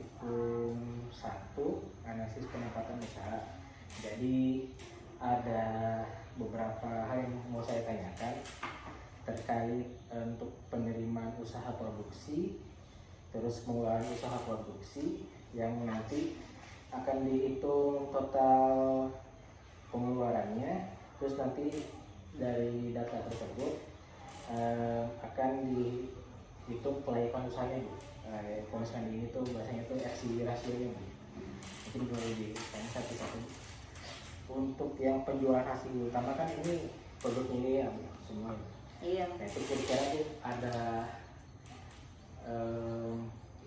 praktikum 1 analisis pendapatan usaha. Jadi ada beberapa hal yang mau saya tanyakan terkait untuk penerimaan usaha produksi, terus pengeluaran usaha produksi yang nanti akan dihitung total pengeluarannya, terus nanti dari data tersebut akan dihitung kelayakan usahanya Bu. Kalau misalkan ini tuh bahasanya tuh FC rasionya Bu. Mungkin boleh ditanya satu-satu. Untuk yang penjualan hasil utama kan ini produk ini ya Bu, semua. Iya. Nah itu kira-kira tuh ada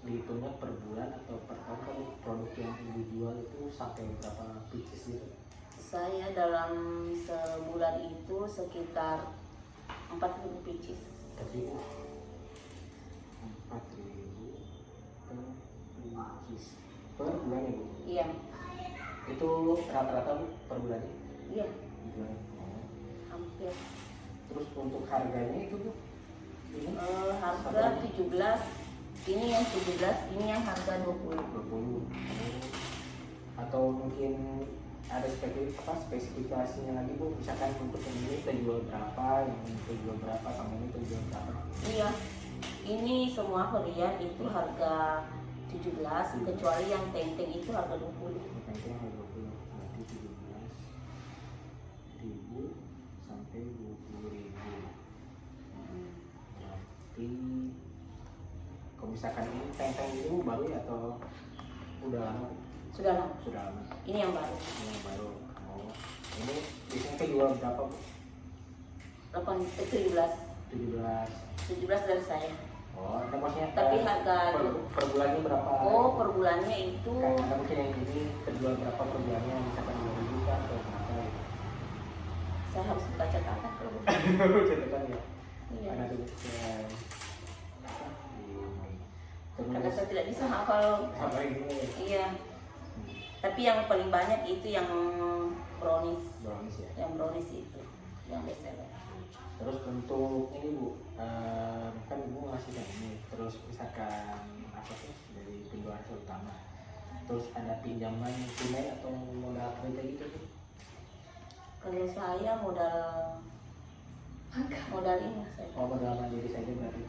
dihitungnya per bulan atau per tahun kan produk yang Ibu jual itu sampai berapa pieces gitu? Saya dalam sebulan itu sekitar 4.000 pieces. 4.000 per bulan ya Bu? Iya. Itu rata-rata Bu per bulannya? Iya. Bulan. Oh. Hampir. Terus untuk harganya itu Bu? Ini Harga 17. Ini yang 17, ini yang harga 20. 20. Atau mungkin ada spesifikasinya lagi Bu, misalkan untuk ini terjual berapa, yang ini terjual berapa, sama ini terjual berapa? Iya. Ini semua varian itu harga 17, kecuali yang teng-teng itu harga 20. Teng-teng harga 20, berarti 17.000 sampai 20.000. Berarti kalau misalkan ini teng-teng itu baru ya atau udah lama? Sudah lama. Sudah lama. Ini yang baru. Ini yang baru. Oh. Ini biasanya kejual berapa Bu? 17. 17. 17 dari saya. Oh, ada maksudnya Tapi harga per bulannya berapa? Oh, per bulannya itu Kan ada mungkin yang ini terjual berapa per bulannya, misalkan 2.000 kan atau berapa gitu. saya harus buka catatan kalau begitu. Catatan ya. Iya. Karena itu ya. Karena saya tidak bisa hafal. Apa ini? Iya. Tapi yang paling banyak itu yang brownies. Brownies ya. Yang brownies itu yang bestseller. Terus untuk ini Bu, kan Ibu ngasih kan ini, terus misalkan apa sih dari penjualan utama, terus ada pinjaman tunai atau modal kredit gitu Bu? Kalau saya modal ini saya. Oh, modal mandiri saja berarti.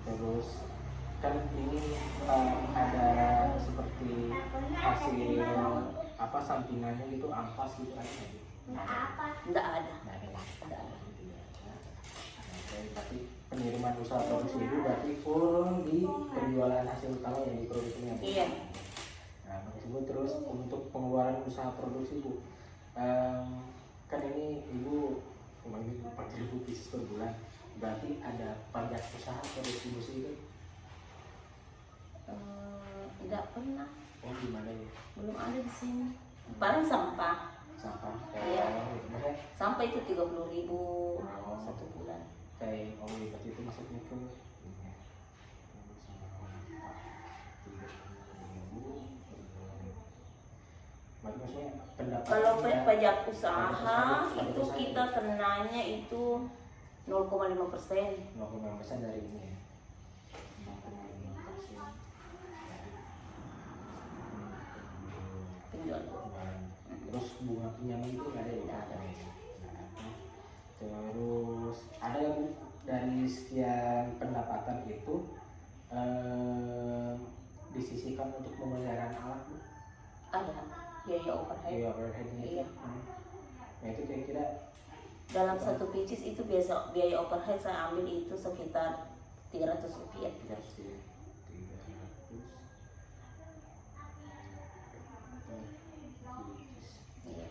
Terus kan ini ada seperti hasil apa sampingannya gitu, ampas gitu ada nggak Bu? Tidak ada. Nggak ada. Berarti penerimaan usaha produksi Ibu berarti full di penjualan hasil utama yang diproduksinya. Iya. Nah, makasih Bu. Terus untuk pengeluaran usaha produksi Bu, kan ini Ibu kemarin 4.000 pieces per bulan, berarti ada pajak usaha atau distribusi itu? Tidak pernah. Oh gimana ya? Belum ada di sini. Paling sampah. Sampah? Iya. Maksudnya? Sampah itu 30.000 satu bulan. Kayak berarti itu masuknya ke maksudnya pendapatan. Kalau pajak usaha itu kita kenanya itu 0,5%. 0,5% dari ini ya. 0,5%. Penjualan. Terus bunga pinjaman itu nggak ada ya? Nggak ada. Terus ada yang dari sekian pendapatan itu disisihkan untuk pemeliharaan alat Bu? Ada biaya overhead. Biaya overheadnya itu. Iya. Nah itu kira-kira Dalam satu pieces itu biasa biaya overhead saya ambil itu sekitar 300 rupiah. 300. Iya.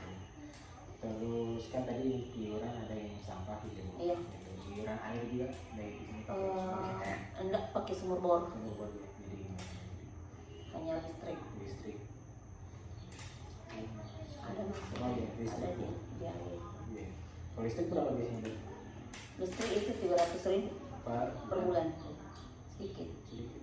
Terus kan tadi iuran ada yang sampah gitu. Iya. Iuran air juga dari di sini Enggak pakai sumur bor, sumur bor ya. Jadi hanya listrik. listrik. Ada masuk. Oh iya, Ada listrik. di biaya. Iya. Kalau listrik berapa biasanya Bu? Listrik itu 300.000 per bulan. Sedikit. Sedikit.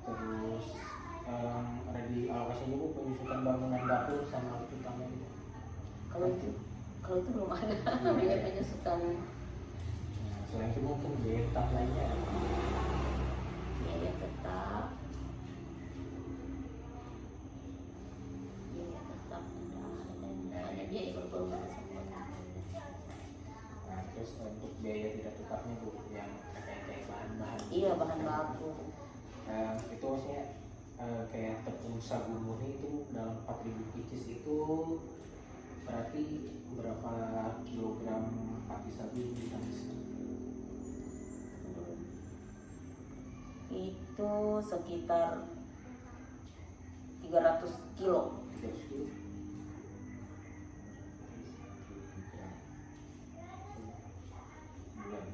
Terus ada di alokasi Bu penyusutan bangunan dapur sama alat utama gitu. Kalau itu Kalau itu belum ada Belum ada. biaya penyusutan. Nah, selain itu mungkin biaya tetap lainnya ada. Biaya tetap ada biaya berkurang semua. Nah, terus untuk biaya tidak tetapnya Bu, yang kayak bahan-bahan. Iya, bahan baku. Itu maksudnya kayak tepung sagu murni itu dalam 4.000 pieces itu berarti berapa kilogram pati sagu yang dihabiskan? Itu sekitar 300 kilo. 300 kilo.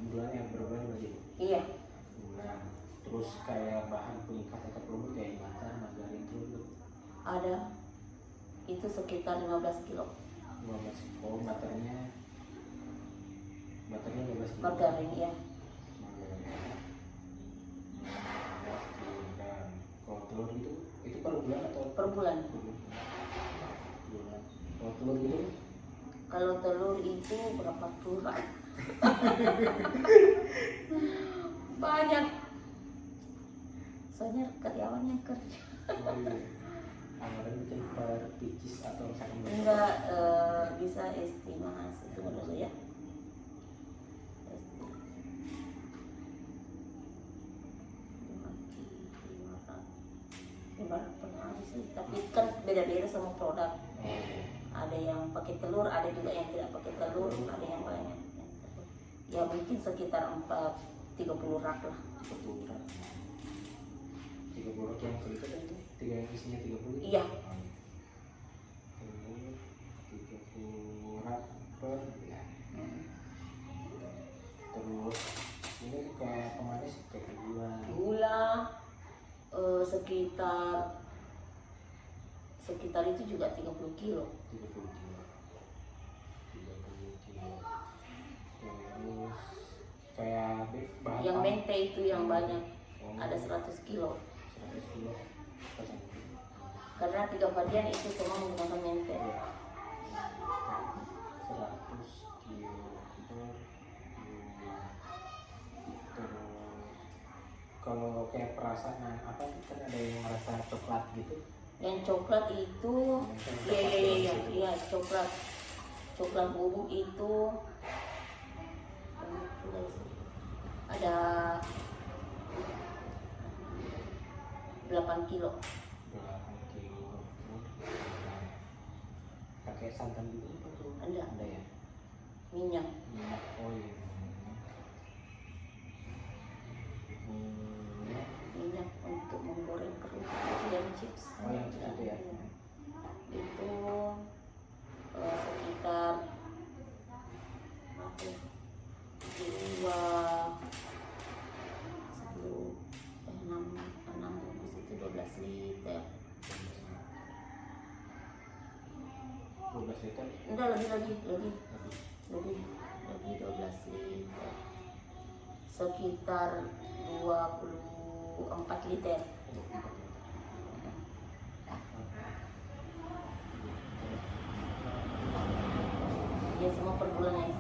Bulan yang berbulan lagi Bu? Iya, Bulan. Terus kayak bahan pengikat atau pelembut kayak butter, margarin itu ada. Itu sekitar 15 kilo. 15. Oh, butternya 15 kilo. Margarin ya. Dan kalau telur itu per bulan atau Per bulan. Bulan. Kalau telur itu Kalau telur itu berapa kurang? Banyak. Soalnya karyawan yang kerja. anggaran bikin per pieces atau misalkan Enggak bisa estimasi. Tunggu dulu ya. Tapi kan beda-beda sama produk. Ada yang pakai telur, ada juga yang tidak pakai telur, ada yang banyak. Ya mungkin sekitar 30 rak lah. 30 rak. 30 rak yang sedikit itu yang isinya 30. Iya. Telur 30 rak per ya. Terus ini kayak pemanis kayak Gula sekitar itu juga 30 kilo. 30 kilo. 30 kilo. Terus kayak bahan Yang mente itu yang banyak, Oh, ada 100 kilo. 100 kilo. Karena 3 varian itu semua menggunakan mente. 100 kilo. Terus kalau kayak perasaan apa kan ada yang merasa coklat gitu. Yang coklat itu, iya coklat bubuk itu ada 8 kilo. 8 kilo. Pakai santan gitu apa tuh? Ada ya. minyak. Minyak oil. Minyak untuk menggoreng kerupuk dan chips. Oh, yang chips itu ya. Itu sekitar dua 6 bungkus itu 12 liter. 12 liter. Enggak, lebih 12 liter. Sekitar 24 liter. Ya semua per bulan ya.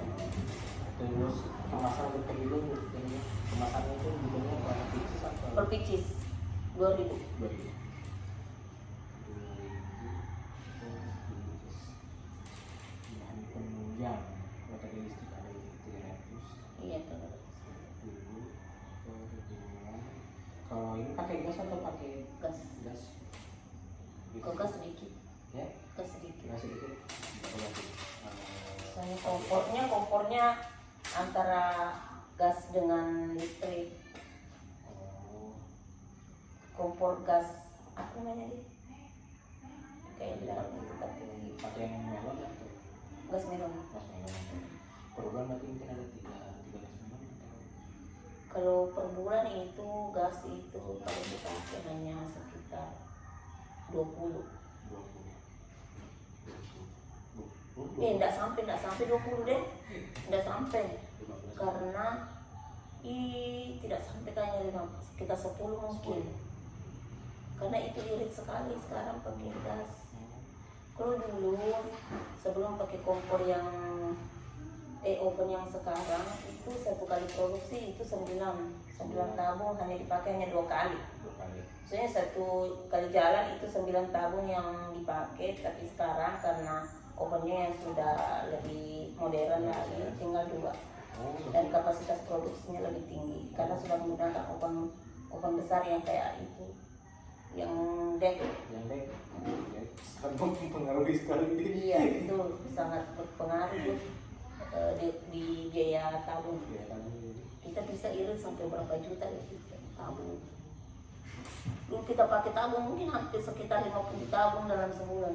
Terus kemasan untuk pemilu ini kemasannya itu bentuknya berapa pieces atau Per pieces 2.000. 2.000. Bahan penunjang baterai listrik ada 300. Iya tuh. Dulu per bulan. Kalau ini pakai gas atau pakai Gas. gas? Kok gas sedikit. Ya, Gas sedikit. gas sedikit. Berapa lagi? Soalnya kompornya antara gas dengan listrik. Oh, Kompor gas apa namanya dia? Kayak di dalam itu tapi pakai yang melon atau gas minum. gas melon? Per bulan berarti mungkin ada 3 gas melon atau Kalau per bulan itu gas itu kalau dipakai hanya sekitar 20. 20. Enggak sampai 20 deh. Enggak sampai. Karena tidak sampai kayaknya 5, sekitar 10 mungkin. Karena itu irit sekali sekarang pakai gas. Kalau dulu sebelum pakai kompor yang oven yang sekarang itu satu kali produksi itu 9 tabung hanya dipakai hanya 2 kali. 2 kali. Soalnya satu kali jalan itu 9 tabung yang dipakai, tapi sekarang karena ovennya yang sudah lebih modern lagi tinggal 2 dan kapasitas produksinya lebih tinggi karena sudah menggunakan oven besar yang kayak itu yang deck. Sangat mempengaruhi sekali ini. Iya, itu sangat berpengaruh di biaya tabung. Kita bisa irit sampai berapa juta ya tabung. Dulu kita pakai tabung mungkin hampir sekitar 50 tabung dalam sebulan.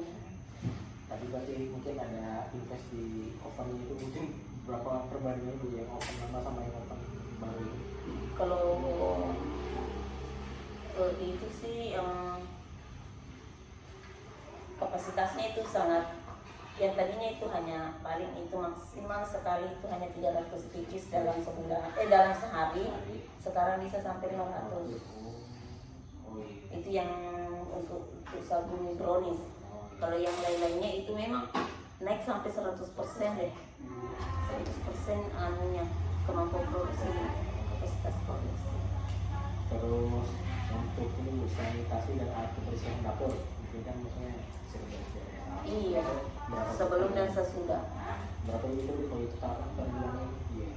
Tapi berarti mungkin ada invest di oven itu mungkin berapa perbandingan bu yang oven lama sama yang oven baru ini? Kalau itu sih yang kapasitasnya itu sangat, yang tadinya itu hanya paling itu maksimal sekali itu hanya 300 pieces dalam sebulan, dalam sehari, sekarang bisa sampai 500. Itu yang untuk sagu brownies. Kalau yang lain-lainnya itu memang naik sampai 100% deh. 100% anunya kemampuan produksi, kapasitas produksi. Terus untuk ini sanitasi dan alat kebersihan dapur, itu kan maksudnya Iya, sebelum dan sesudah. Berapa itu kalau itu per bulannya? Iya.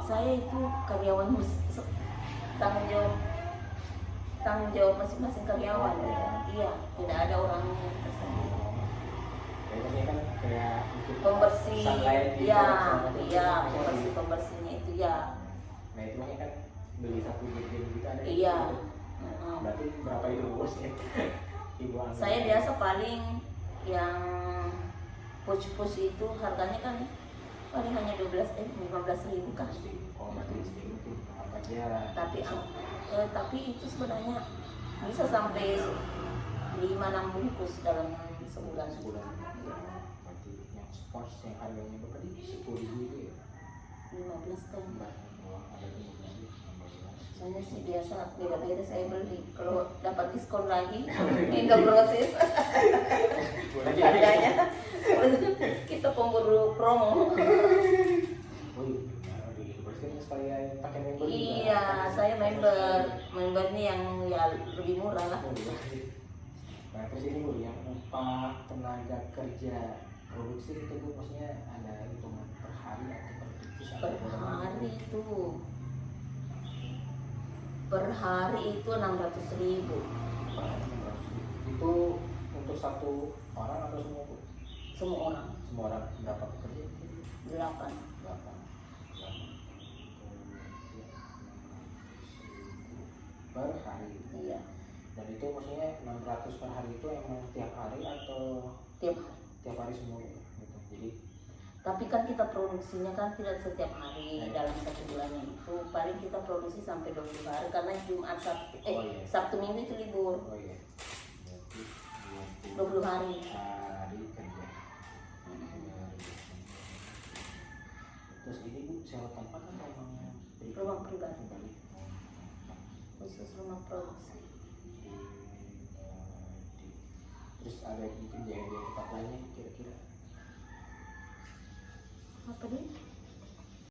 Saya itu karyawan tanggung jawab masing-masing karyawan. Iya, tidak ada orangnya tersendiri. Kayaknya kan kayak Pembersih, sunlight gitu, iya, sunlight iya, gitu. pembersihnya itu ya. Nah itu makanya kan beli satu game gitu ada. Iya. Gitu. Berarti berapa itu bosnya? Ibu Angga. Saya biasa paling yang push itu harganya kan paling hanya 15.000 kan. Oh berarti itu apa aja? Tapi itu sebenarnya bisa sampai 5-6 bungkus dalam sebulan. Berarti yang sports yang harganya berapa di 10.000 itu ya? 15 kan. Ada 15. Soalnya sih biasa beda-beda saya beli. Kalau dapat diskon lagi, Indogrossis. Harganya kita pemburu promo. Iya, saya membernya yang ya lebih murah lah. Nah terus ini bu, yang upah tenaga kerja produksi itu bu, maksudnya ada hitungan per hari atau per pieces? Per hari itu 600.000. Itu untuk satu orang atau semua bu? Semua orang. Semua orang berapa pekerja? 8. Per hari. Iya. Dan itu maksudnya 600 per hari itu emang tiap hari atau Tiap hari semua gitu. Jadi tapi kan kita produksinya kan tidak setiap hari dalam satu bulannya itu paling kita produksi sampai 20 hari karena Jumat Sabtu Minggu itu libur. Oh iya. 20 hari. Hari kerja. Terus ini bu sewa tempat kan Rumah pribadi. Khusus rumah produksi. Terus ada mungkin biaya tempat lainnya kira-kira? Apa nih?